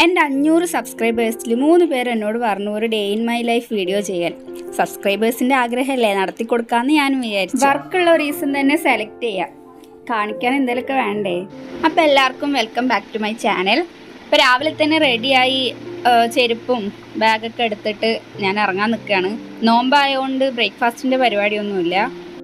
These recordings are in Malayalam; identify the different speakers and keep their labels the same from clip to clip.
Speaker 1: എൻ്റെ 500 സബ്സ്ക്രൈബേഴ്സിൽ 3 പേർ എന്നോട് പറഞ്ഞു ഒരു day in my life video ചെയ്യാൻ. സബ്സ്ക്രൈബേഴ്സിൻ്റെ ആഗ്രഹമല്ലേ, നടത്തി കൊടുക്കാമെന്ന് ഞാനും വിചാരിച്ചു. വർക്കുള്ള റീസൺ തന്നെ സെലക്ട് ചെയ്യാം, കാണിക്കാൻ എന്തെങ്കിലുമൊക്കെ വേണ്ടേ. അപ്പോൾ എല്ലാവർക്കും welcome back to my channel. ഇപ്പോൾ രാവിലെ തന്നെ റെഡിയായി ചെരുപ്പും ബാഗൊക്കെ എടുത്തിട്ട് ഞാൻ ഇറങ്ങാൻ നിൽക്കുകയാണ്. നോമ്പായതുകൊണ്ട് ബ്രേക്ക്ഫാസ്റ്റിൻ്റെ പരിപാടിയൊന്നുമില്ല.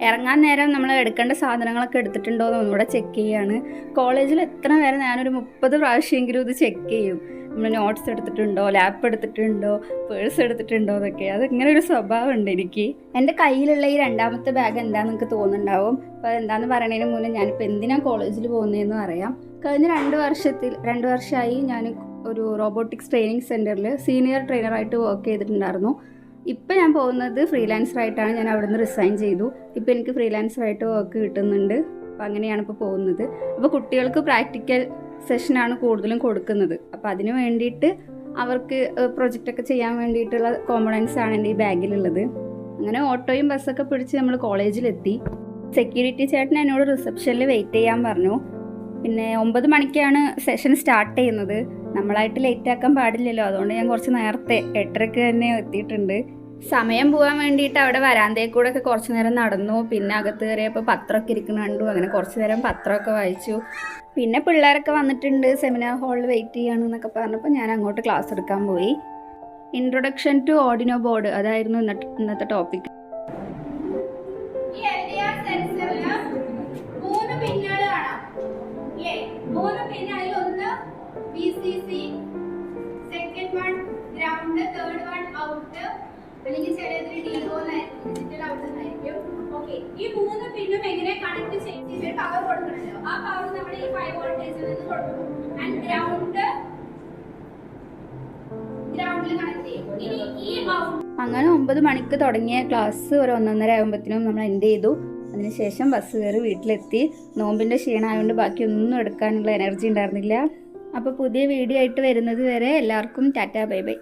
Speaker 1: ഇറങ്ങാൻ നേരം നമ്മൾ എടുക്കേണ്ട സാധനങ്ങളൊക്കെ എടുത്തിട്ടുണ്ടോ എന്ന് ഒന്നുകൂടെ ചെക്ക് ചെയ്യുകയാണ്. കോളേജിൽ എത്ര നേരം ഞാനൊരു 30 പ്രാവശ്യമെങ്കിലും ഇത് ചെക്ക് ചെയ്യും. നമ്മൾ നോട്ട്സ് എടുത്തിട്ടുണ്ടോ, ലാപ്പ് എടുത്തിട്ടുണ്ടോ, പേഴ്സ് എടുത്തിട്ടുണ്ടോ എന്നൊക്കെ. അതിങ്ങനെ ഒരു സ്വഭാവമുണ്ട് എനിക്ക്. എൻ്റെ കയ്യിലുള്ള ഈ രണ്ടാമത്തെ ബാഗ് എന്താണെന്ന് നിങ്ങൾക്ക് തോന്നുന്നുണ്ടാവും. അപ്പോൾ അതെന്താണെന്ന് പറയുന്നതിന് മുന്നേ ഞാനിപ്പോൾ എന്തിനാണ് കോളേജിൽ പോകുന്നതെന്ന് പറയാം. കഴിഞ്ഞ 2 വർഷമായി ഞാൻ ഒരു റോബോട്ടിക്സ് ട്രെയിനിങ് സെൻറ്ററിൽ സീനിയർ ട്രെയിനറായിട്ട് വർക്ക് ചെയ്തിട്ടുണ്ടായിരുന്നു. ഇപ്പോൾ ഞാൻ പോകുന്നത് ഫ്രീലാൻസറായിട്ടാണ്. ഞാൻ അവിടെ നിന്ന് റിസൈൻ ചെയ്തു. ഇപ്പോൾ എനിക്ക് ഫ്രീലാൻസറായിട്ട് വർക്ക് കിട്ടുന്നുണ്ട്. അപ്പോൾ അങ്ങനെയാണ് ഇപ്പോൾ പോകുന്നത്. അപ്പോൾ കുട്ടികൾക്ക് പ്രാക്ടിക്കൽ സെഷനാണ് കൂടുതലും കൊടുക്കുന്നത്. അപ്പോൾ അതിന് വേണ്ടിയിട്ട് അവർക്ക് പ്രൊജക്റ്റൊക്കെ ചെയ്യാൻ വേണ്ടിയിട്ടുള്ള കോമ്പണൻസ് ആണ് എൻ്റെ ഈ ബാഗിലുള്ളത്. അങ്ങനെ ഓട്ടോയും ബസ്സൊക്കെ പിടിച്ച് നമ്മൾ കോളേജിലെത്തി. സെക്യൂരിറ്റി ചേട്ടൻ എന്നോട് റിസപ്ഷനിൽ വെയിറ്റ് ചെയ്യാൻ പറഞ്ഞു. പിന്നെ 9 മണിക്കാണ് സെഷൻ സ്റ്റാർട്ട് ചെയ്യുന്നത്. നമ്മളായിട്ട് ലേറ്റ് ആക്കാൻ പാടില്ലല്ലോ, അതുകൊണ്ട് ഞാൻ കുറച്ച് നേരത്തെ 8:30 തന്നെ എത്തിയിട്ടുണ്ട്. സമയം പോകാൻ വേണ്ടിയിട്ട് അവിടെ വരാന്തയിൽ കൂടെ ഒക്കെ കുറച്ച് നേരം നടന്നു. പിന്നെ അകത്ത് കയറിയപ്പോൾ പത്രമൊക്കെ ഇരിക്കുന്ന കണ്ടു. അങ്ങനെ കുറച്ച് നേരം പത്രമൊക്കെ വായിച്ചു. പിന്നെ പിള്ളേരൊക്കെ വന്നിട്ടുണ്ട്, സെമിനാർ ഹാളിൽ വെയിറ്റ് ചെയ്യാണെന്നൊക്കെ പറഞ്ഞപ്പോൾ ഞാൻ അങ്ങോട്ട് ക്ലാസ് എടുക്കാൻ പോയി. ഇൻട്രൊഡക്ഷൻ ടു ഓർഡിനോ ബോർഡ് അതായിരുന്നു ഇന്നത്തെ topic. VCC, second one ground, third one out, അല്ലെങ്കിൽ ചിലതിൽ ഡിജിറ്റൽ ഔട്ട് ആയിരിക്കും. ഓക്കെ, ഈ 3 പിന്നും എങ്ങനെ കണക്ട് ചെയ്ത് പവർ കൊടുക്കണല്ലോ, ആ പവർ നമ്മൾ ഈ 5 വോൾട്ടേജിൽ നിന്ന് കൊടുക്കും. ആൻഡ് ഗ്രൗണ്ടിൽ കണക്ട് ചെയ്യും. ഇനി ഈ അങ്ങനെ 9 മണിക്ക് തുടങ്ങിയ ക്ലാസ് ഒരു 1:30 ആകുമ്പോഴത്തേനും നമ്മൾ എൻഡ് ചെയ്തു. അതിനുശേഷം ബസ് കയറി വീട്ടിലെത്തി. നോമ്പിൻ്റെ ക്ഷീണമായതുകൊണ്ട് ബാക്കി ഒന്നും എടുക്കാനുള്ള എനർജി ഉണ്ടായിരുന്നില്ല. അപ്പോൾ പുതിയ വീഡിയോ ആയിട്ട് വരുന്നത് വരെ എല്ലാവർക്കും ടാറ്റാ ബൈ ബൈ.